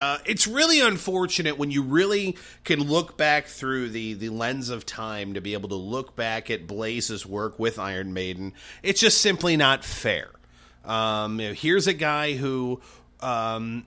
It's really unfortunate when you really can look back through the lens of time to be able to look back at Blaze's work with Iron Maiden. It's just simply not fair. Here's a guy who performed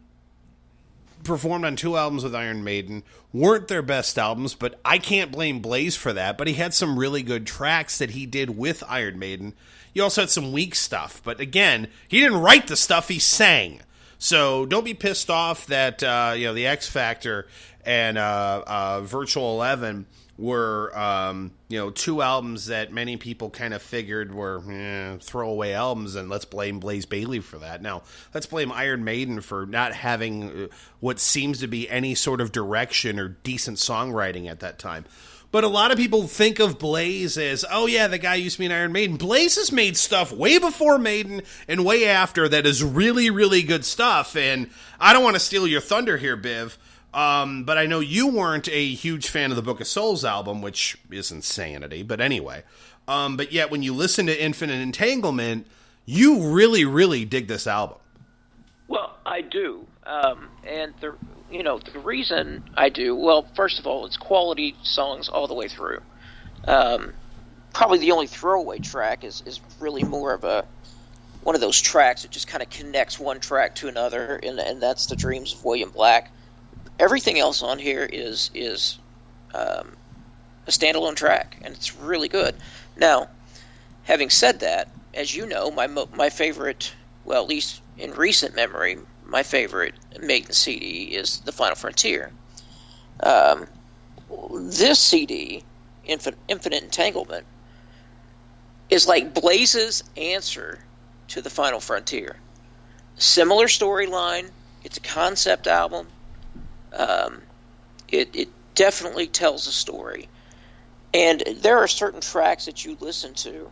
on 2 albums with Iron Maiden, weren't their best albums, but I can't blame Blaze for that. But he had some really good tracks that he did with Iron Maiden. He also had some weak stuff, but again, he didn't write the stuff, he sang. So don't be pissed off that the X Factor and Virtual 11 were 2 albums that many people kind of figured were throwaway albums, and let's blame Blaze Bayley for that. Now, let's blame Iron Maiden for not having what seems to be any sort of direction or decent songwriting at that time. But a lot of people think of Blaze as, oh yeah, the guy used to be in Iron Maiden. Blaze has made stuff way before Maiden and way after that is really, really good stuff. And I don't want to steal your thunder here, Biv, but I know you weren't a huge fan of the Book of Souls album, which is insanity. But anyway, but yet when you listen to Infinite Entanglement, you really, really dig this album. Well, I do. And the reason I do, well, first of all, it's quality songs all the way through. Probably the only throwaway track is really more of one of those tracks that just kind of connects one track to another, and that's The Dreams of William Black. Everything else on here is a standalone track, and it's really good. Now, having said that, as you know, my favorite, well, at least in recent memory, my favorite Maiden CD is The Final Frontier. This CD, Infinite Entanglement, is like Blaze's answer to The Final Frontier. Similar storyline. It's a concept album. It definitely tells a story. And there are certain tracks that you listen to,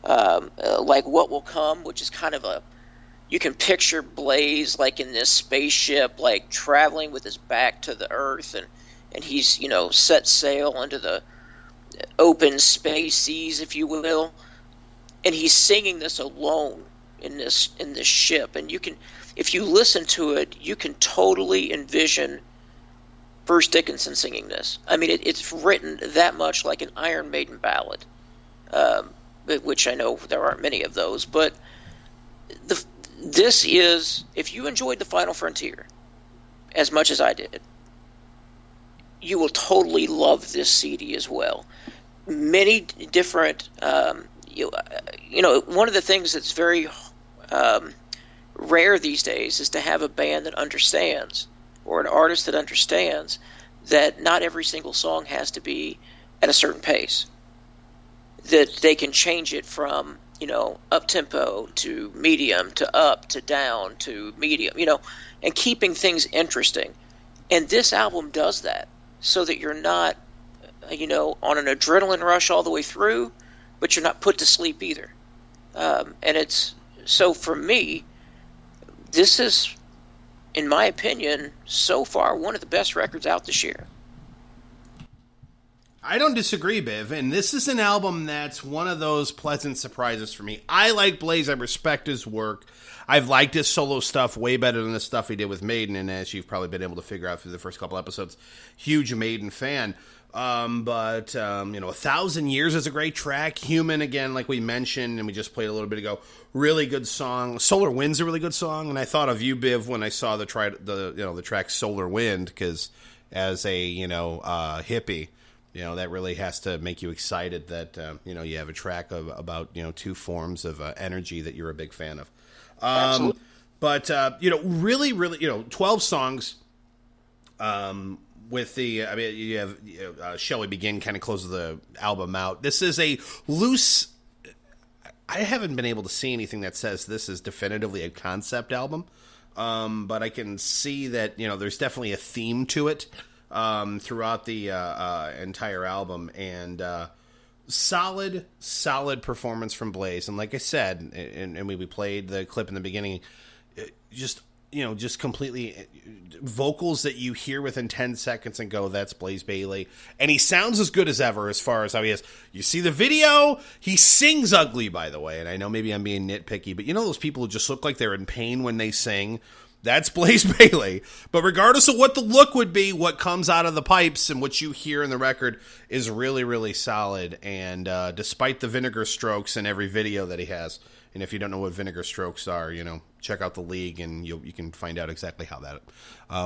like What Will Come, which is kind of you can picture Blaze like in this spaceship, like traveling with his back to the earth, and he's, set sail into the open space seas, if you will, and he's singing this alone in this ship. And you can, if you listen to it, you can totally envision Bruce Dickinson singing this. I mean, it's written that much like an Iron Maiden ballad, which I know there aren't many of those, but this is, if you enjoyed The Final Frontier as much as I did, you will totally love this CD as well. Many different, one of the things that's very rare these days is to have a band that understands, or an artist that understands, that not every single song has to be at a certain pace. That they can change it from up tempo to medium to up to down to medium, and keeping things interesting. And this album does that, so that you're not, on an adrenaline rush all the way through, but you're not put to sleep either. And it's, so for me, this is, in my opinion, so far one of the best records out this year. I don't disagree, Biv, and this is an album that's one of those pleasant surprises for me. I like Blaze. I respect his work. I've liked his solo stuff way better than the stuff he did with Maiden, and as you've probably been able to figure out through the first couple episodes, huge Maiden fan. But 1,000 Years is a great track. Human, again, like we mentioned, and we just played a little bit ago, really good song. Solar Wind's a really good song, and I thought of you, Biv, when I saw the track Solar Wind, because as a hippie, that really has to make you excited that, you have a track about, 2 forms of energy that you're a big fan of. Absolutely. But, really, really, 12 songs with the, you have Shall We Begin kind of closes the album out. This is a loose, I haven't been able to see anything that says this is definitively a concept album. But I can see that, there's definitely a theme to it. Throughout the entire album, and solid performance from Blaze. And like I said, and we played the clip in the beginning, just completely vocals that you hear within 10 seconds and go, that's Blaze Bayley. And he sounds as good as ever as far as how he is. You see the video, he sings ugly, by the way. And I know maybe I'm being nitpicky, but those people who just look like they're in pain when they sing. That's Blaze Bayley. But regardless of what the look would be, what comes out of the pipes and what you hear in the record is really, really solid. And despite the vinegar strokes in every video that he has, and if you don't know what vinegar strokes are, check out the league and you can find out exactly how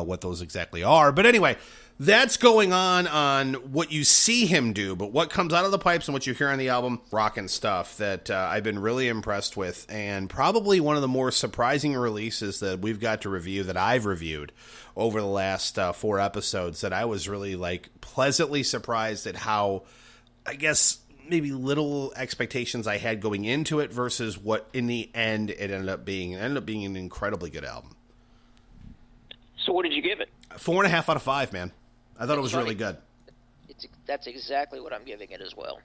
what those exactly are. But anyway, that's going on what you see him do, but what comes out of the pipes and what you hear on the album, rockin' stuff that I've been really impressed with, and probably one of the more surprising releases that we've got to review, that I've reviewed over the last 4 episodes, that I was really pleasantly surprised at how, I guess, maybe little expectations I had going into it versus what in the end it ended up being. It ended up being an incredibly good album. So what did you give it? 4.5 out of 5, man. I thought it was really good. That's exactly what I'm giving it as well.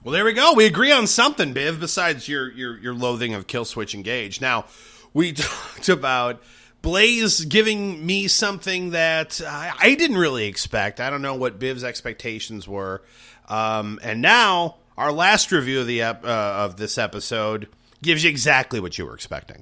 Well, there we go. We agree on something, Biv, besides your loathing of Killswitch Engage. Now, we talked about Blaze giving me something that I didn't really expect. I don't know what Biv's expectations were. And now, our last review of this episode gives you exactly what you were expecting.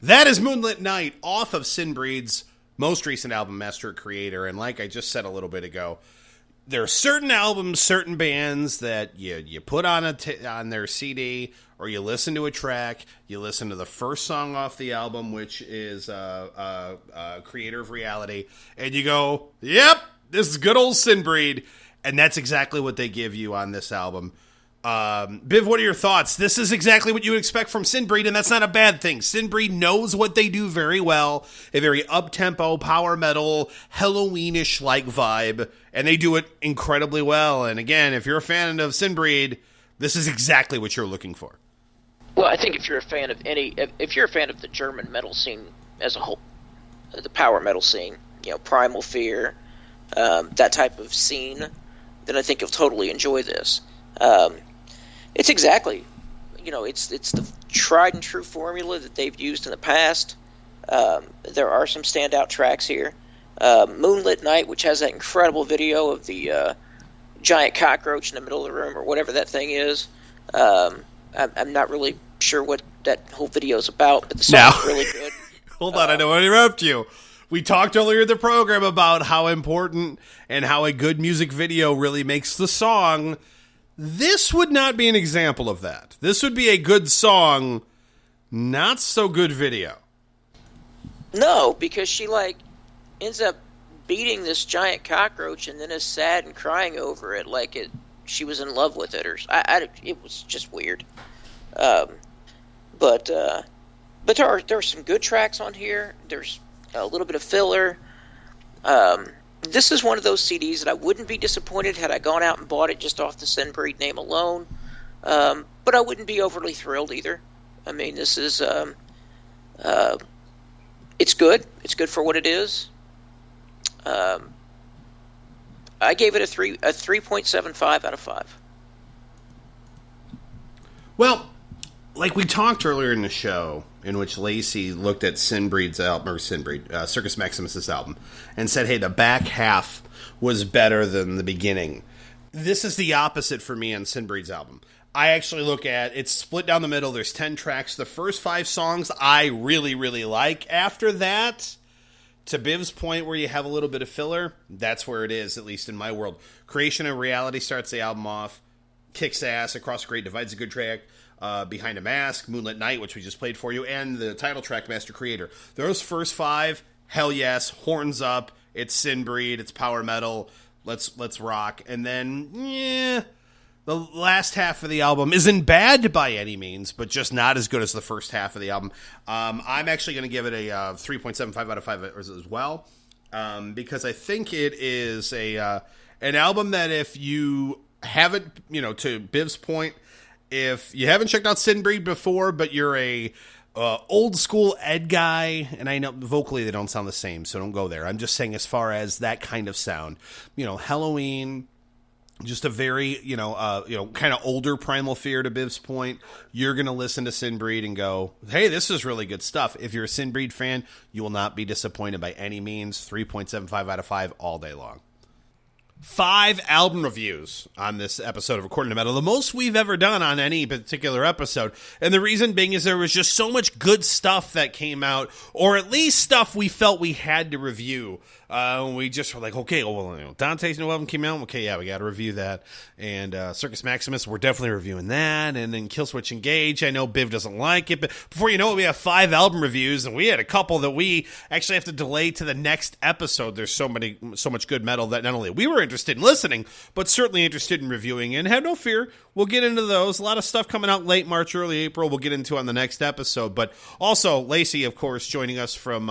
That is Moonlit Night off of Sinbreed's most recent album, Master Creator. And like I just said a little bit ago, there are certain albums, certain bands that you put on on their CD, or you listen to a track, you listen to the first song off the album, which is Creator of Reality, and you go, yep, this is good old Sinbreed. And that's exactly what they give you on this album. Biv, what are your thoughts? This is exactly what you would expect from Sinbreed, and that's not a bad thing. Sinbreed knows what they do very well, a very up-tempo, power metal, Halloween-ish-like vibe, and they do it incredibly well. And again, if you're a fan of Sinbreed, this is exactly what you're looking for. Well, I think if you're a fan of the German metal scene as a whole, the power metal scene, Primal Fear, that type of scene, then I think you'll totally enjoy this. It's exactly, it's the tried and true formula that they've used in the past. There are some standout tracks here. Moonlit Night, which has that incredible video of the giant cockroach in the middle of the room, or whatever that thing is. I'm not really sure what that whole video is about, but the song's really good. Hold on, I don't want to interrupt you. We talked earlier in the program about how important and how a good music video really makes the song. This would not be an example of that. This would be a good song, not so good video. No, because she ends up beating this giant cockroach and then is sad and crying over it she was in love with it, or it was just weird. But there are some good tracks on here. There's a little bit of filler. This is one of those CDs that I wouldn't be disappointed had I gone out and bought it just off the Sinbreed name alone. But I wouldn't be overly thrilled either. I mean, this is it's good. It's good for what it is. I gave it a 3.75 out of 5. Well, like we talked earlier in the show, in which Lacy looked at Circus Maximus' album, and said, hey, the back half was better than the beginning. This is the opposite for me on Sinbreed's album. I actually look at, it's split down the middle, there's 10 tracks. The first 5 songs I really, really like. After that, to Biv's point where you have a little bit of filler, that's where it is, at least in my world. Creation of Reality starts the album off, kicks ass, Across the Great Divide's a good track. Behind a Mask, Moonlit Night, which we just played for you, and the title track, Master Creator. Those first 5, hell yes, horns up, it's Sinbreed, it's power metal, let's rock. And then, the last half of the album isn't bad by any means, but just not as good as the first half of the album. I'm actually going to give it a 3.75 out of 5 as well, because I think it is an album that if you haven't, to Biv's point, if you haven't checked out Sinbreed before, but you're a old school Ed guy, and I know vocally they don't sound the same, so don't go there. I'm just saying as far as that kind of sound, Halloween, just a very, kind of older Primal Fear to Biv's point. You're going to listen to Sinbreed and go, hey, this is really good stuff. If you're a Sinbreed fan, you will not be disappointed by any means. 3.75 out of 5 all day long. 5 album reviews on this episode of According to Metal, the most we've ever done on any particular episode. And the reason being is there was just so much good stuff that came out, or at least stuff we felt we had to review. We just were like, okay, well, Dante's new album came out. Okay, yeah, we got to review that. And Circus Maximus, we're definitely reviewing that. And then Killswitch Engage, I know Biv doesn't like it, but before you know it, we have 5 album reviews, and we had a couple that we actually have to delay to the next episode. There's so much good metal that not only we were interested in listening, but certainly interested in reviewing. And have no fear, we'll get into those. A lot of stuff coming out late March, early April, we'll get into on the next episode. But also, Lacy, of course, joining us from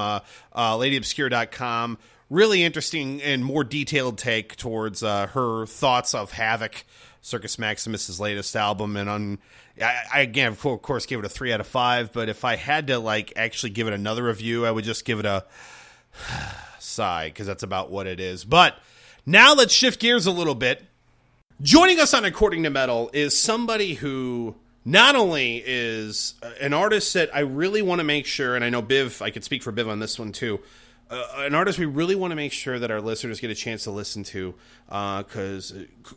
LadyObscure.com. Really interesting and more detailed take towards her thoughts of Havoc, Circus Maximus' latest album. And I again, of course, gave it a 3 out of 5. But if I had to actually give it another review, I would just give it a sigh, because that's about what it is. But now let's shift gears a little bit. Joining us on According to Metal is somebody who not only is an artist that I really want to make sure, and I know Biv, I could speak for Biv on this one too, an artist we really want to make sure that our listeners get a chance to listen to, because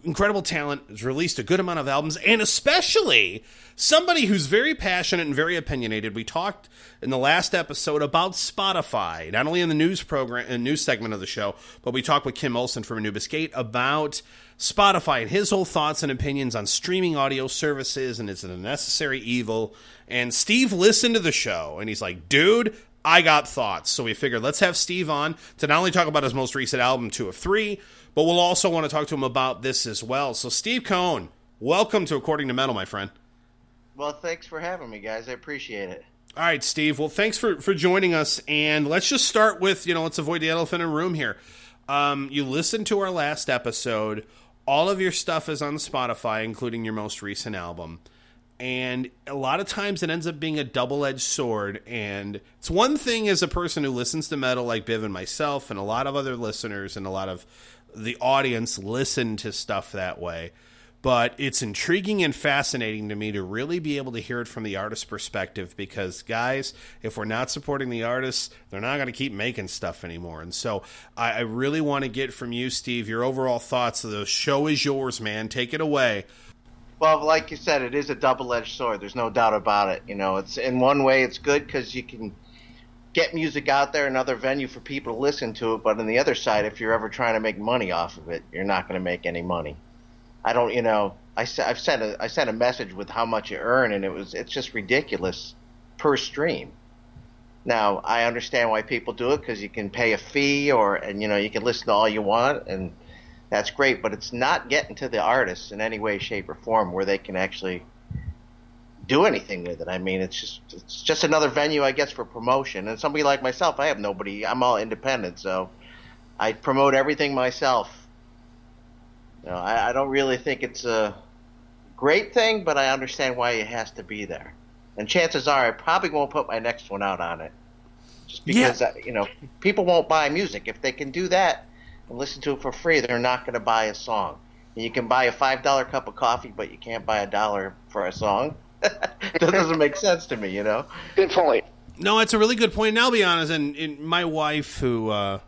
incredible talent, has released a good amount of albums, and especially somebody who's very passionate and very opinionated. We talked in the last episode about Spotify, not only in the news segment of the show, but we talked with Kim Olsen from Anubis Gate about Spotify and his whole thoughts and opinions on streaming audio services, and is it a necessary evil? And Steve listened to the show, and he's like, dude, I got thoughts. So we figured let's have Steve on to not only talk about his most recent album, 2 of 3, but we'll also want to talk to him about this as well. So Steve Cohn, welcome to According to Metal, my friend. Well, thanks for having me, guys. I appreciate it. All right, Steve. Well, thanks for joining us. And let's just start with, let's avoid the elephant in the room here. You listened to our last episode. All of your stuff is on Spotify, including your most recent album. And a lot of times it ends up being a double-edged sword. And it's one thing as a person who listens to metal like Biv and myself and a lot of other listeners and a lot of the audience listen to stuff that way. But it's intriguing and fascinating to me to really be able to hear it from the artist's perspective, because, guys, if we're not supporting the artists, they're not going to keep making stuff anymore. And so I really want to get from you, Steve, your overall thoughts. The show is yours, man. Take it away. Well, like you said, it is a double-edged sword. There's no doubt about it. It's in one way it's good because you can get music out there, another venue for people to listen to it. But on the other side, if you're ever trying to make money off of it, you're not going to make any money. I don't, I sent a message with how much you earn, and it's just ridiculous per stream. Now, I understand why people do it, because you can pay a fee, and you can listen to all you want, and that's great, but it's not getting to the artists in any way, shape, or form where they can actually do anything with it. I mean, it's just another venue, I guess, for promotion. And somebody like myself, I have nobody. I'm all independent, so I promote everything myself. I don't really think it's a great thing, but I understand why it has to be there. And chances are I probably won't put my next one out on it, just because people won't buy music. If they can do that and listen to it for free, they're not going to buy a song. And you can buy a $5 cup of coffee, but you can't buy $1 for a song. That doesn't make sense to me, Good point. No, it's a really good point. And I'll be honest, and my wife, who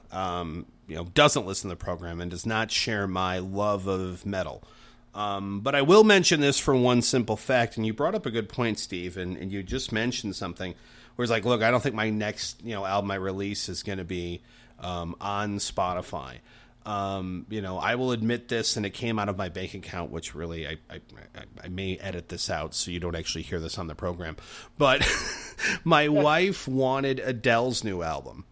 doesn't listen to the program and does not share my love of metal. But I will mention this for one simple fact, and you brought up a good point, Steve, and you just mentioned something where it's like, look, I don't think my next album I release is going to be on Spotify. I will admit this, and it came out of my bank account, which really I may edit this out so you don't actually hear this on the program. But my wife wanted Adele's new album,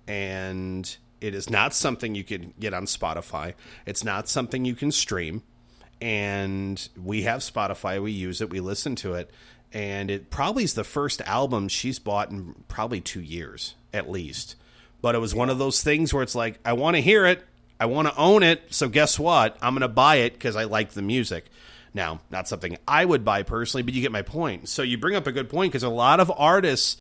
and it is not something you can get on Spotify. It's not something you can stream. And we have Spotify. We use it. We listen to it. And it probably is the first album she's bought in probably 2 years, at least. But it was one of those things where it's like, I want to hear it. I want to own it. So guess what? I'm going to buy it because I like the music. Now, not something I would buy personally, but you get my point. So you bring up a good point because a lot of artists